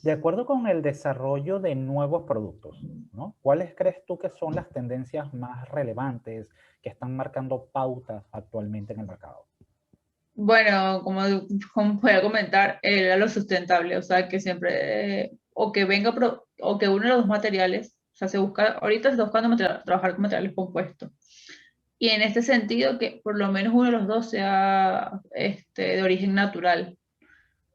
De acuerdo con el desarrollo de nuevos productos, ¿no? ¿Cuáles crees tú que son las tendencias más relevantes que están marcando pautas actualmente en el mercado? Bueno, como voy a comentar, era lo sustentable, o sea, que siempre, o que venga, o que uno de los dos materiales, o sea, se busca, ahorita se está buscando trabajar con materiales compuestos. Y en este sentido, que por lo menos uno de los dos sea de origen natural,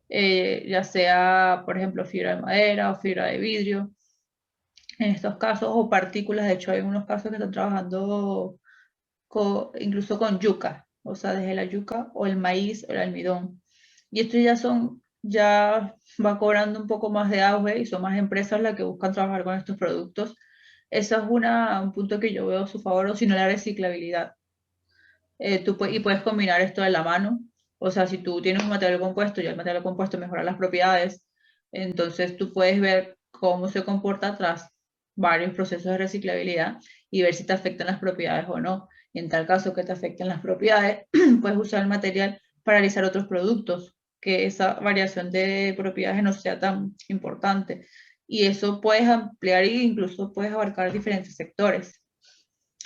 ya sea, por ejemplo, fibra de madera o fibra de vidrio, en estos casos, o partículas. De hecho, hay unos casos que están trabajando incluso con yuca, o sea, desde la yuca o el maíz o el almidón. Y esto ya va cobrando un poco más de auge y son más empresas las que buscan trabajar con estos productos. Eso es un punto que yo veo a su favor, o si no, la reciclabilidad. Y puedes combinar esto de la mano, o sea, si tú tienes un material compuesto y el material compuesto mejora las propiedades, entonces tú puedes ver cómo se comporta tras varios procesos de reciclabilidad y ver si te afectan las propiedades o no. Y en tal caso que te afecten las propiedades, puedes usar el material para realizar otros productos, que esa variación de propiedades no sea tan importante. Y eso puedes ampliar e incluso puedes abarcar diferentes sectores.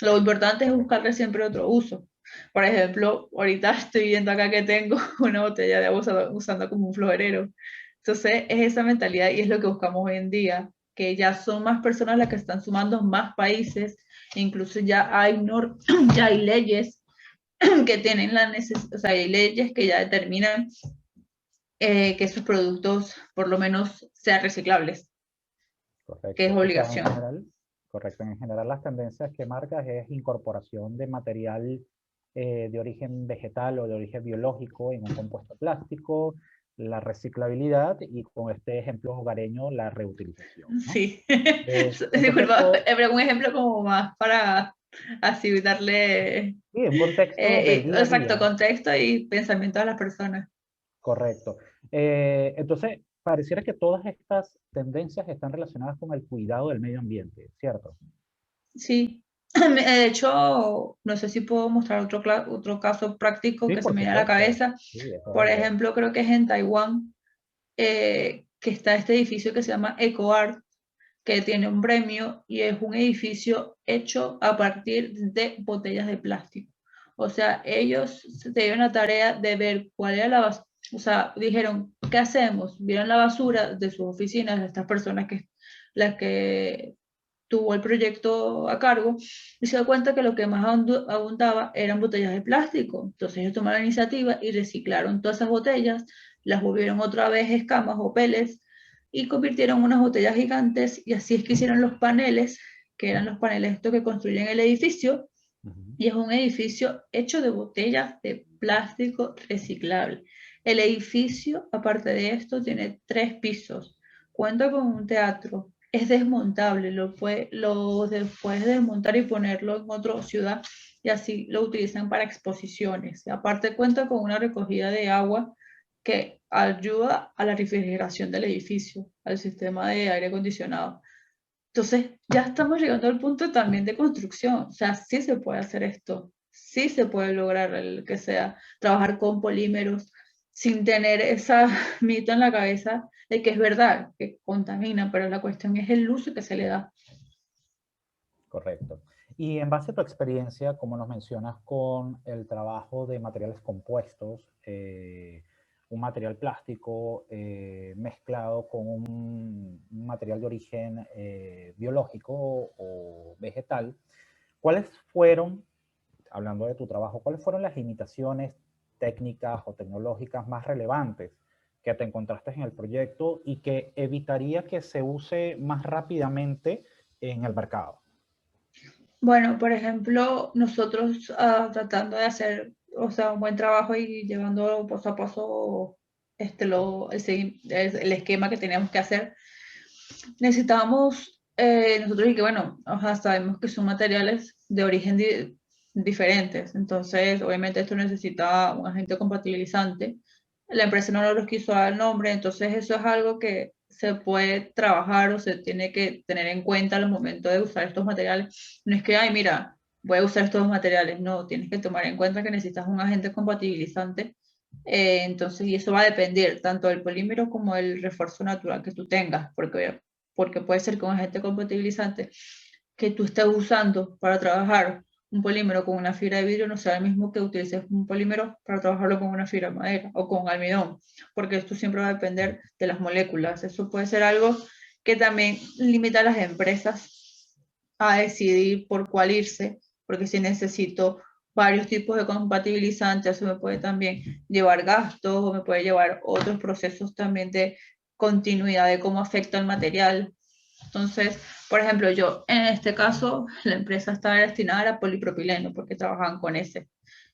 Lo importante es Correcto. buscarle siempre otro uso. Por ejemplo, ahorita estoy viendo acá que tengo una botella de agua usando como un flojerero. Entonces, es esa mentalidad y es lo que buscamos hoy en día, que ya son más personas las que están sumando, más países, e incluso ya hay leyes que tienen la necesidad, o sea, hay leyes que ya determinan que esos productos por lo menos sean reciclables, que es Correcto. O sea, en obligación. general, correcto. En general, las tendencias que marcas es incorporación de material de origen vegetal o de origen biológico en un compuesto plástico, la reciclabilidad y con este ejemplo hogareño, la reutilización, ¿no? Sí, Entonces, disculpa, pero un ejemplo como más para así darle sí, un contexto del día a exacto día, contexto y pensamiento a las personas. correcto. Entonces, pareciera que todas estas tendencias están relacionadas con el cuidado del medio ambiente, ¿cierto? Sí, de hecho, no sé si puedo mostrar otro caso práctico Sí, que se por me viene a la supuesto. cabeza. Sí, es hora Por de ver. ejemplo, creo que es en Taiwán, que está este edificio que se llama EcoArt, que tiene un premio y es un edificio hecho a partir de botellas de plástico. O sea, ellos se dieron la tarea de ver cuál era la basura. O sea, dijeron, ¿qué hacemos? Vieron la basura de sus oficinas, de estas personas las que tuvo el proyecto a cargo, y se dio cuenta que lo que más abundaba eran botellas de plástico. Entonces ellos tomaron la iniciativa y reciclaron todas esas botellas, las volvieron otra vez escamas o pellets y convirtieron en unas botellas gigantes, y así es que hicieron los paneles, que eran los paneles estos que construyen el edificio, Ujú. y es un edificio hecho de botellas de plástico reciclable. El edificio, aparte de esto, tiene 3 pisos, cuenta con un teatro, es desmontable, puedes desmontar y ponerlo en otra ciudad y así lo utilizan para exposiciones. Y aparte cuenta con una recogida de agua que ayuda a la refrigeración del edificio, al sistema de aire acondicionado. Entonces, ya estamos llegando al punto también de construcción. O sea, sí se puede hacer esto, sí se puede lograr el que sea, trabajar con polímeros sin tener esa mito en la cabeza de que es verdad, que contamina, pero la cuestión es el uso que se le da. Correcto. Y en base a tu experiencia, como nos mencionas con el trabajo de materiales compuestos, un material plástico mezclado con un material de origen biológico o vegetal, ¿cuáles fueron, hablando de tu trabajo, cuáles fueron las limitaciones técnicas o tecnológicas más relevantes que te encontraste en el proyecto y que evitaría que se use más rápidamente en el mercado? Bueno, por ejemplo, nosotros tratando de hacer, o sea, un buen trabajo y llevando paso a paso el esquema que teníamos que hacer, necesitábamos, nosotros y que bueno, sabemos que son materiales de origen diferentes, entonces obviamente esto necesita un agente compatibilizante. La empresa no nos quiso dar el nombre, entonces eso es algo que se puede trabajar o se tiene que tener en cuenta al momento de usar estos materiales. No es que, ay, mira, voy a usar estos materiales, no, tienes que tomar en cuenta que necesitas un agente compatibilizante Entonces, y eso va a depender tanto del polímero como del refuerzo natural que tú tengas, porque puede ser que un agente compatibilizante que tú estés usando para trabajar un polímero con una fibra de vidrio no sea el mismo que utilices un polímero para trabajarlo con una fibra de madera o con almidón, porque esto siempre va a depender de las moléculas. Eso puede ser algo que también limita a las empresas a decidir por cuál irse, porque si necesito varios tipos de compatibilizantes, eso me puede también llevar gastos o me puede llevar otros procesos también de continuidad de cómo afecta el material. Entonces, por ejemplo, yo en este caso, la empresa estaba destinada a polipropileno porque trabajaban con ese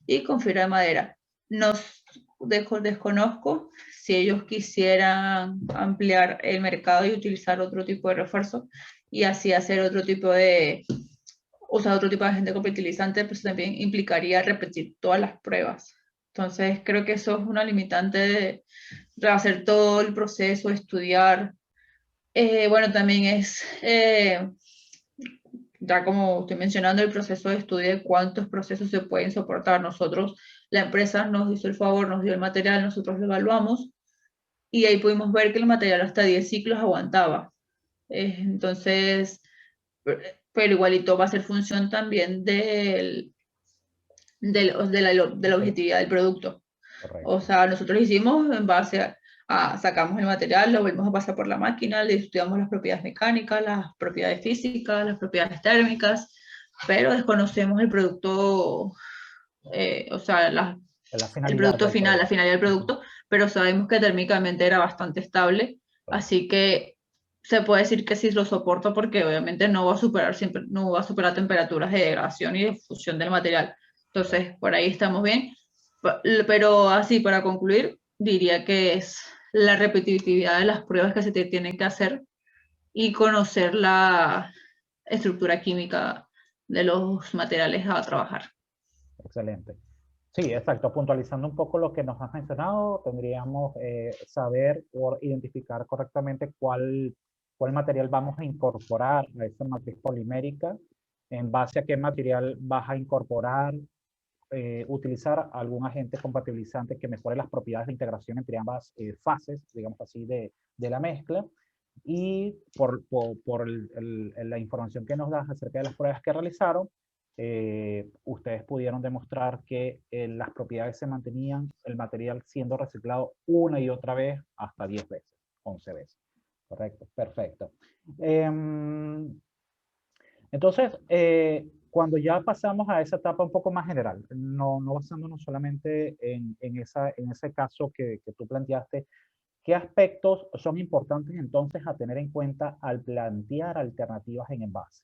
y con fibra de madera. Nos desconozco si ellos quisieran ampliar el mercado y utilizar otro tipo de refuerzo y así hacer otro tipo de, usar otro tipo de agente compatibilizante, pues también implicaría repetir todas las pruebas. Entonces, creo que eso es una limitante de hacer todo el proceso, estudiar. Bueno, también es, ya como estoy mencionando, el proceso de estudio de cuántos procesos se pueden soportar. Nosotros, la empresa nos hizo el favor, nos dio el material, nosotros lo evaluamos y ahí pudimos ver que el material hasta 10 ciclos aguantaba. Entonces, pero igualito va a ser función también de la objetividad del producto. O Correcto. sea, nosotros hicimos en base sacamos el material, lo volvimos a pasar por la máquina, le estudiamos las propiedades mecánicas, las propiedades físicas, las propiedades térmicas, pero desconocemos el producto, o sea, La el finalidad producto del final, la producto. finalidad del Ujú. producto, pero sabemos que térmicamente era bastante estable, Correcto. así que se puede decir que sí lo soporta porque obviamente no va a superar siempre, no va a superar temperaturas de degradación y de fusión del material. Correcto. Entonces, por ahí estamos bien. Pero así, para concluir, diría que es la repetitividad de las pruebas que se te tienen que hacer y conocer la estructura química de los materiales a trabajar. Excelente. Sí, exacto. Puntualizando un poco lo que nos has mencionado, tendríamos saber o identificar correctamente cuál material vamos a incorporar a esa matriz polimérica, en base a qué material vas a incorporar, utilizar algún agente compatibilizante que mejore las propiedades de integración entre ambas fases, digamos así, de la mezcla. Y la información que nos das acerca de las pruebas que realizaron, ustedes pudieron demostrar que las propiedades se mantenían, el material siendo reciclado una y otra vez hasta 10 veces, 11 veces. Correcto, perfecto. Entonces, cuando ya pasamos a esa etapa un poco más general, no basándonos solamente en ese caso que tú planteaste, ¿qué aspectos son importantes entonces a tener en cuenta al plantear alternativas en envase?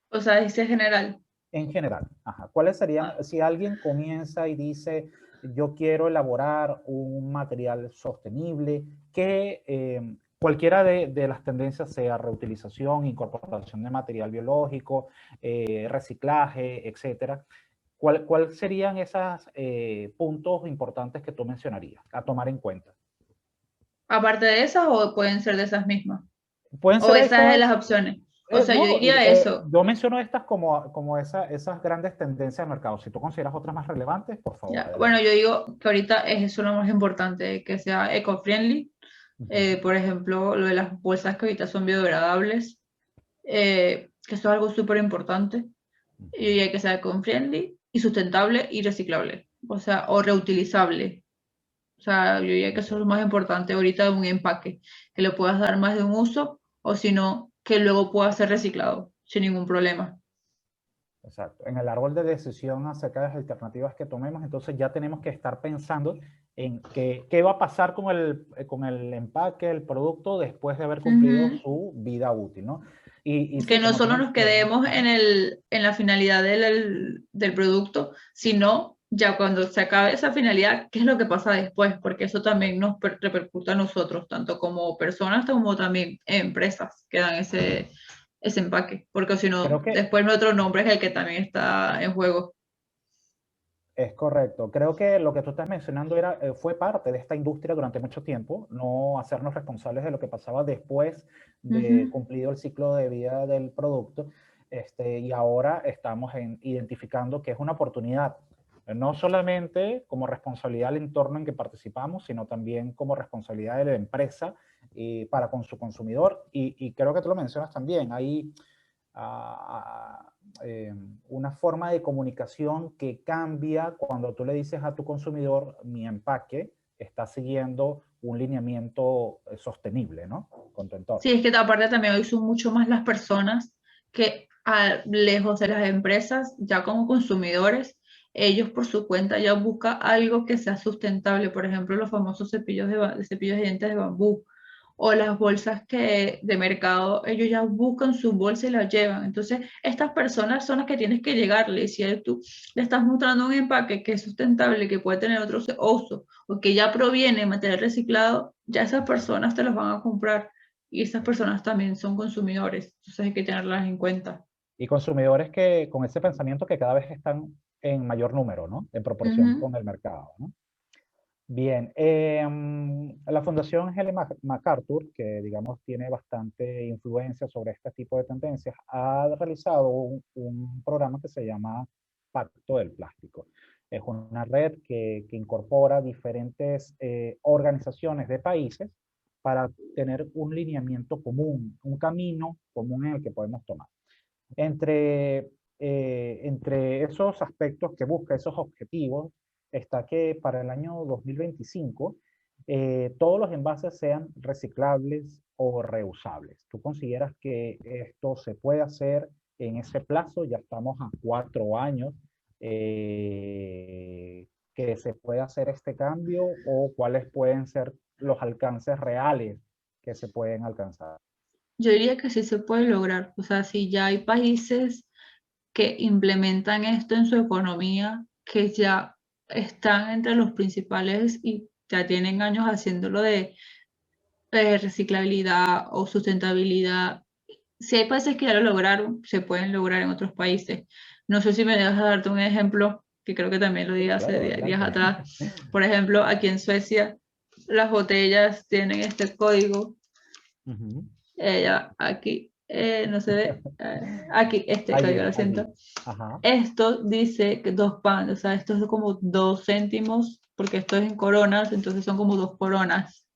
O sea, dice general. En general, ajá. ¿Cuáles serían, si alguien comienza y dice, yo quiero elaborar un material sostenible, que cualquiera de las tendencias sea reutilización, incorporación de material biológico, reciclaje, etcétera, ¿cuál serían esos puntos importantes que tú mencionarías a tomar en cuenta? Aparte de esas, o pueden ser de esas mismas. Pueden O ser esas de esas. las opciones. O sea, yo No, diría eso. yo menciono estas como esas grandes tendencias del mercado. Si tú consideras otras más relevantes, por favor, Ya. Bueno, adelante. yo digo que ahorita es eso lo más importante, que sea eco-friendly. Ujú, Por ejemplo, lo de las bolsas que ahorita son biodegradables, que eso es algo súper importante. ujú. Y hay que ser eco-friendly y sustentable y reciclable. O sea, o reutilizable. O sea, yo diría que eso es lo Ok, más importante ahorita de un empaque, que le puedas dar más de un uso o si no, que luego pueda ser reciclado sin ningún problema. exacto. En el árbol de decisión acerca de las alternativas que tomemos, entonces ya tenemos que estar pensando en qué va a pasar con el empaque, el producto, después de haber cumplido Ujú. su vida útil, ¿no? Y Que sí, no como tú solo nos mencionas, quedemos ajá. en la finalidad del producto, sino ya cuando se acabe esa finalidad, ¿qué es lo que pasa después? Porque eso también Correcto. nos repercute a nosotros, tanto como personas como también empresas que dan ese empaque, porque si no, Creo que después nuestro nombre es el que también está en juego. es correcto. Creo que lo que tú estás mencionando fue parte de esta industria durante mucho tiempo, no hacernos responsables de lo que pasaba después de Ujú. cumplido el ciclo de vida del producto. Y ahora estamos identificando que es una oportunidad No solamente como responsabilidad del entorno en que participamos, sino también como responsabilidad de la empresa para con su consumidor. Y creo que tú lo mencionas también, hay una forma de comunicación que cambia cuando tú le dices a tu consumidor, mi empaque está siguiendo un lineamiento sostenible, ¿no? Con tu entorno. Sí, es que aparte también hoy son mucho más las personas que lejos de las empresas, ya como consumidores, ellos por su cuenta ya buscan algo que sea sustentable, por ejemplo, los famosos cepillos de dientes de bambú o las bolsas que de mercado, ellos ya buscan su bolsa y la llevan. Entonces, estas personas son las que tienes que llegarle. Si tú le estás mostrando un empaque que es sustentable, que puede tener otro uso o que ya proviene de material reciclado, ya esas personas te los van a comprar y esas personas también son consumidores, entonces hay que tenerlas en cuenta. Y consumidores que con ese pensamiento que cada vez están en mayor número, ¿no? En proporción Ujú. con el mercado, ¿no? Bien, la Fundación Helen MacArthur, que digamos tiene bastante influencia sobre este tipo de tendencias, ha realizado un programa que se llama Pacto del Plástico. Es una red que incorpora diferentes organizaciones de países para tener un lineamiento común, un camino común en el que podemos tomar. Entre esos aspectos que busca, esos objetivos, está que para el año 2025 todos los envases sean reciclables o reusables. ¿Tú consideras que esto se puede hacer en ese plazo? Ya estamos a 4 años. ¿Que se puede hacer este cambio o cuáles pueden ser los alcances reales que se pueden alcanzar? Yo diría que sí se puede lograr, o sea, si ya hay países que implementan esto en su economía, que ya están entre los principales y ya tienen años haciéndolo de reciclabilidad o sustentabilidad. Si hay países que ya lo lograron, se pueden lograr en otros países. No sé si me dejas darte un ejemplo, que creo que también lo di Sí, hace claro, días adelante. atrás. Por ejemplo, aquí en Suecia, las botellas tienen este código. Ujú. Aquí, no se ve. Aquí, este código, Allí, lo allí. siento. Ajá. Esto dice que 2 pounds, o sea, esto es como 2 céntimos, porque esto es en coronas, entonces son como 2 coronas.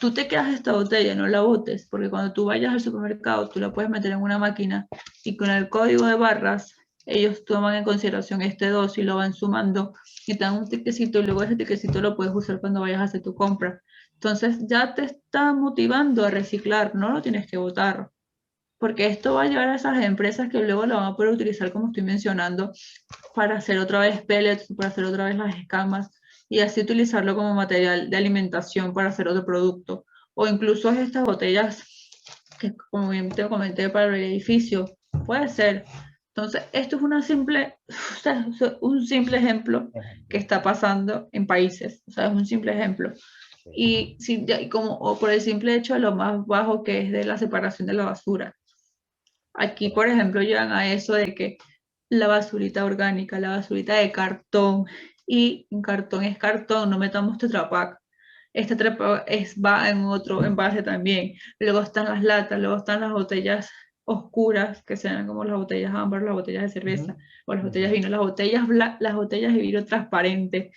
Tú te quedas esta botella, no la botes, porque cuando tú vayas al supermercado, tú la puedes meter en una máquina y con el código de barras, ellos toman en consideración este 2 y lo van sumando y te dan un tiquecito y luego ese tiquecito lo puedes usar cuando vayas a hacer tu compra. Entonces ya te está motivando a reciclar, no lo tienes que botar, porque esto va a llevar a esas empresas que luego lo van a poder utilizar, como estoy mencionando, para hacer otra vez pellets, para hacer otra vez las escamas y así utilizarlo como material de alimentación para hacer otro producto. O incluso estas botellas que, como bien te comenté, para el edificio, puede ser. Entonces, esto es un simple ejemplo que Ejemplo. está pasando en países. O sea, es un simple ejemplo. Sí. Y, o por el simple hecho de lo más bajo que es de la separación de la basura. Aquí, por Correcto. ejemplo, llegan a eso de que la basurita orgánica, la basurita de cartón, y en cartón es cartón, no metamos Tetra Pak. Este Tetra Pak va en otro envase también. Luego están las latas, luego están las botellas oscuras, que sean como las botellas ámbar, las botellas de Ujú, cerveza, o las botellas ujú. de vino, las botellas de vidrio transparente.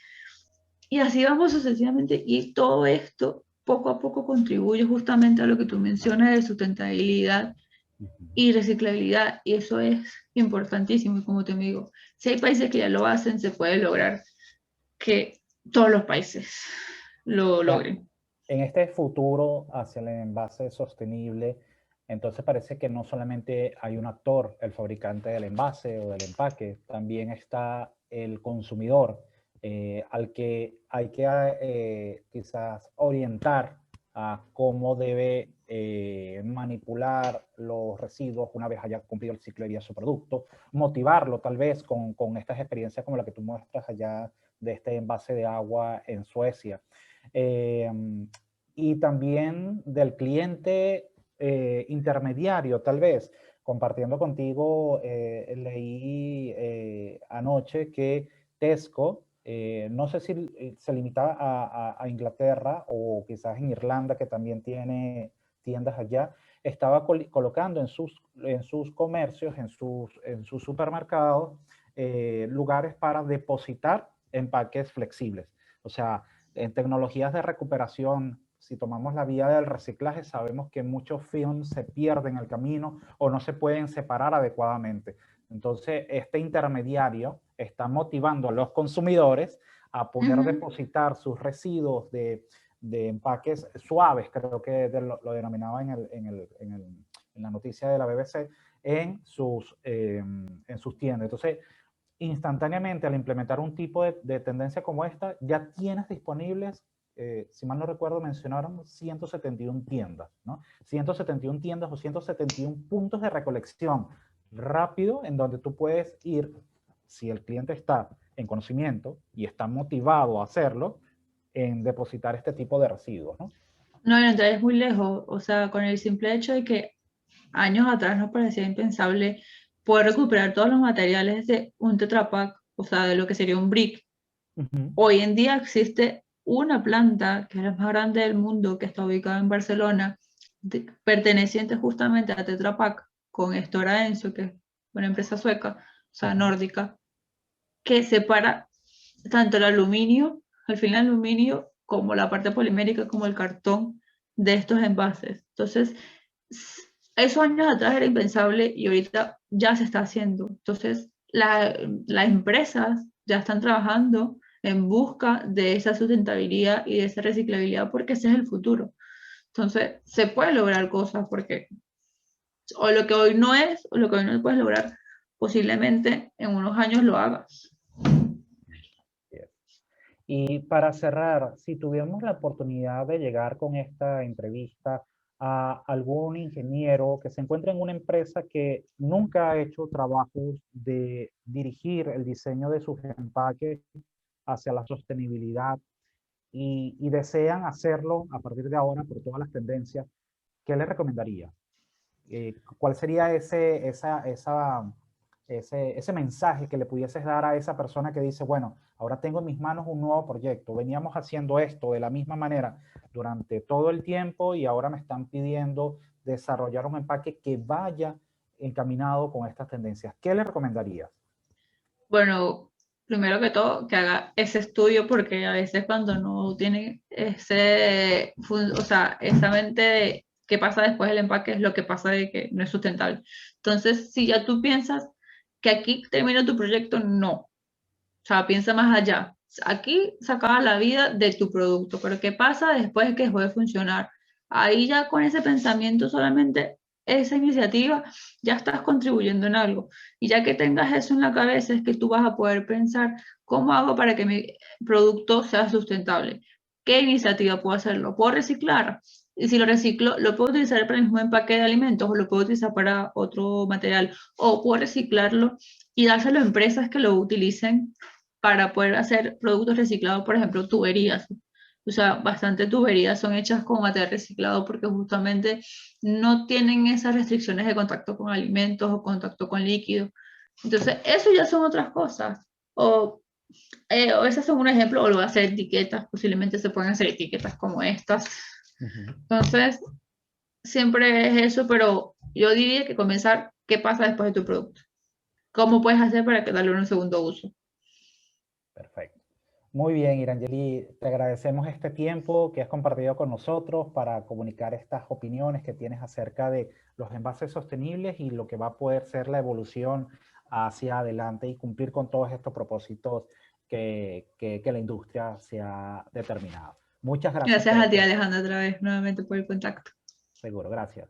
Y así vamos sucesivamente, y todo esto poco a poco contribuye justamente a lo que tú mencionas de sustentabilidad Ujú. y reciclabilidad, y eso es importantísimo. Y como te digo, si hay países que ya lo hacen, se puede lograr que todos los países lo sea, logren. en este futuro hacia el envase sostenible, entonces parece que no solamente hay un actor, el fabricante del envase o del empaque, también está el consumidor, al que hay que quizás orientar a cómo debe manipular los residuos una vez haya cumplido el ciclo de vida de su producto, motivarlo tal vez con estas experiencias como la que tú muestras allá de este envase de agua en Suecia. Eh, y también del cliente intermediario, tal vez. Compartiendo contigo, leí anoche que Tesco, no sé si se limita a Inglaterra o quizás en Irlanda, que también tiene tiendas allá, estaba colocando en sus comercios, en sus supermercados, lugares para depositar empaques flexibles. O sea, en tecnologías de recuperación, si tomamos la vía del reciclaje, sabemos que muchos films se pierden en el camino o no se pueden separar adecuadamente. Entonces, este intermediario está motivando a los consumidores a poder depositar sus residuos de empaques suaves, creo que lo denominaba en la noticia de la BBC, en sus tiendas. Entonces, instantáneamente, al implementar un tipo de tendencia como esta, ya tienes disponibles, si mal no recuerdo, mencionaron 171 tiendas, ¿no? 171 tiendas o 171 puntos de recolección rápido en donde tú puedes ir, si el cliente está en conocimiento y está motivado a hacerlo, en depositar este tipo de residuos, ¿no? No, no te vayas muy lejos, o sea, con el simple hecho de que años atrás nos parecía impensable poder recuperar todos los materiales de un Tetra Pak, o sea, de lo que sería un brick. Hoy en día existe una planta, que es la más grande del mundo, que está ubicada en Barcelona, perteneciente justamente a Tetra Pak, con Stora Enso, que es una empresa sueca, o sea, nórdica, que separa tanto el aluminio, al fin el aluminio, como la parte polimérica, como el cartón de estos envases. Entonces, esos años atrás era impensable y ahorita ya se está haciendo. Entonces, las empresas ya están trabajando en busca de esa sustentabilidad y de esa reciclabilidad porque ese es el futuro. Entonces, se puede lograr cosas porque o lo que hoy no es, o lo que hoy no puedes lograr, posiblemente en unos años lo hagas. Y para cerrar, si tuviéramos la oportunidad de llegar con esta entrevista a algún ingeniero que se encuentra en una empresa que nunca ha hecho trabajos de dirigir el diseño de sus empaques hacia la sostenibilidad y desean hacerlo a partir de ahora por todas las tendencias, ¿qué le recomendaría? ¿Cuál sería ese mensaje que le pudieses dar a esa persona que dice, bueno, ahora tengo en mis manos un nuevo proyecto, veníamos haciendo esto de la misma manera durante todo el tiempo y ahora me están pidiendo desarrollar un empaque que vaya encaminado con estas tendencias? ¿Qué le recomendarías? Bueno, primero que todo, que haga ese estudio porque a veces cuando no tiene o sea, esa mente de qué pasa después del empaque es lo que pasa de que no es sustentable. Entonces, si ya tú piensas que aquí termina tu proyecto, no. O sea, piensa más allá. Aquí se acaba la vida de tu producto, pero ¿qué pasa después de que dejó de funcionar? Ahí ya con ese pensamiento solamente esa iniciativa ya estás contribuyendo en algo. Y ya que tengas eso en la cabeza es que tú vas a poder pensar, ¿cómo hago para que mi producto sea sustentable? ¿Qué iniciativa puedo hacer? ¿Lo puedo reciclar? Y si lo reciclo, ¿lo puedo utilizar para el mismo empaque de alimentos o lo puedo utilizar para otro material? O puedo reciclarlo y dárselo a empresas que lo utilicen para poder hacer productos reciclados, por ejemplo, tuberías. O sea, bastante tuberías son hechas con material reciclado porque justamente no tienen esas restricciones de contacto con alimentos o contacto con líquidos. Entonces, eso ya son otras cosas. O esas son un ejemplo, o lo voy a hacer etiquetas, posiblemente se pueden hacer etiquetas como estas. Entonces, siempre es eso, pero yo diría que comenzar, ¿qué pasa después de tu producto? ¿Cómo puedes hacer para que darle un segundo uso? Perfecto. Muy bien, Irangeli, te agradecemos este tiempo que has compartido con nosotros para comunicar estas opiniones que tienes acerca de los envases sostenibles y lo que va a poder ser la evolución hacia adelante y cumplir con todos estos propósitos que la industria se ha determinado. Muchas gracias Gracias por a ti, este. Alejandra, otra vez, nuevamente por el contacto. Seguro, gracias.